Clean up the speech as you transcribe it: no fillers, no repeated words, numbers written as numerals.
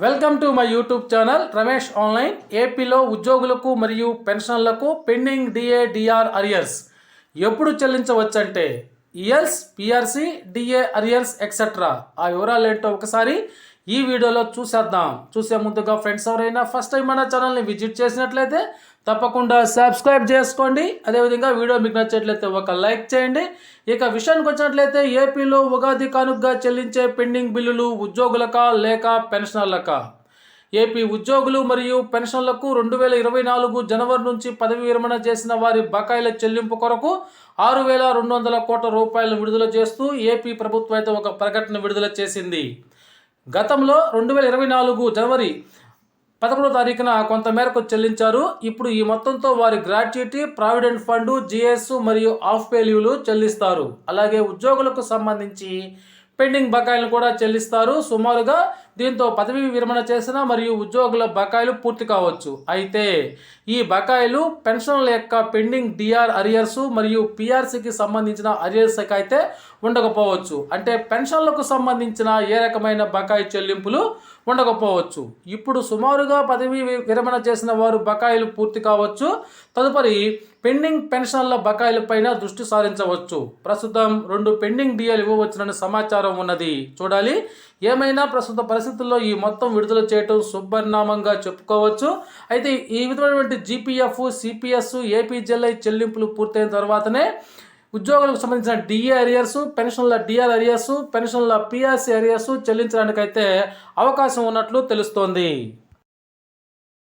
Welcome to my YouTube channel Ramesh online. ఏపీలో ఉద్యోగులకు మరియు పెన్షన్లకు పెండింగ్ డిఏ డిఆర్ అరియర్స్ ఎప్పుడు చెల్లించవచ్చంటే ELs, PRC, DA arrears etcetera. ఆ వివరాలు ఏంటో ఒకసారి ఈ వీడియోలో చూసేద్దాం. చూసే ముందుగా ఫ్రెండ్స్ ఎవరైనా ఫస్ట్ టైం మన ఛానల్ని విజిట్ చేసినట్లయితే తప్పకుండా సబ్స్క్రైబ్ చేసుకోండి. అదేవిధంగా వీడియో మీకు నచ్చినట్లయితే ఒక లైక్ చేయండి. ఇక విషయానికి వచ్చినట్లయితే ఏపీలో ఉగాది కానుకగా చెల్లించే పెండింగ్ బిల్లులు ఉద్యోగులకా లేక పెన్షనర్లకా? ఏపీ ఉద్యోగులు మరియు పెన్షన్లకు 2024 జనవరి నుంచి పదవి విరమణ చేసిన వారి బకాయిల చెల్లింపు కొరకు 6,200 కోట్ల రూపాయలను విడుదల చేస్తూ ఏపీ ప్రభుత్వం అయితే ఒక ప్రకటన విడుదల చేసింది. గతంలో 2024 జనవరి 11వ తారీఖున కొంత మేరకు చెల్లించారు. ఇప్పుడు ఈ మొత్తంతో వారి గ్రాట్యుటీ, ప్రావిడెంట్ ఫండ్, జిఎస్ మరియు ఆఫ్ పే లీవ్లు చెల్లిస్తారు. అలాగే ఉద్యోగులకు సంబంధించి పెండింగ్ బకాయిలను కూడా చెల్లిస్తారు సుమారుగా. దీంతో పదవి విరమణ చేసిన మరియు ఉద్యోగుల బకాయిలు పూర్తి కావచ్చు. అయితే ఈ బకాయిలు పెన్షన్ల యొక్క పెండింగ్ డిఆర్ అరియర్స్ మరియు పిఆర్సీకి సంబంధించిన అరియర్స్ అయితే ఉండకపోవచ్చు. అంటే పెన్షన్లకు సంబంధించిన ఏ రకమైన బకాయి చెల్లింపులు ఉండకపోవచ్చు. ఇప్పుడు సుమారుగా పదవి విరమణ చేసిన వారు బకాయిలు పూర్తి కావచ్చు. తదుపరి పెండింగ్ పెన్షన్ల బకాయిలపైన దృష్టి సారించవచ్చు. ప్రస్తుతం 2 పెండింగ్ డిఏలు ఇవ్వవచ్చునని సమాచారం ఉన్నది. చూడాలి. ఏమైనా ప్రస్తుత పరిస్థితుల్లో ఈ మొత్తం విడుదల చేయటం శుభపరిణామంగా చెప్పుకోవచ్చు. అయితే ఈ విధమైనటువంటి జీపీఎఫ్, సిపిఎస్, ఏపీజెల్ఐ చెల్లింపులు పూర్తయిన తర్వాతనే ఉద్యోగులకు సంబంధించిన డిఏ అరియర్స్, పెన్షన్ల డిఆర్ అరియర్స్, పెన్షన్ల పిఆర్సీ అరియర్స్ చెల్లించడానికైతే అవకాశం ఉన్నట్లు తెలుస్తోంది.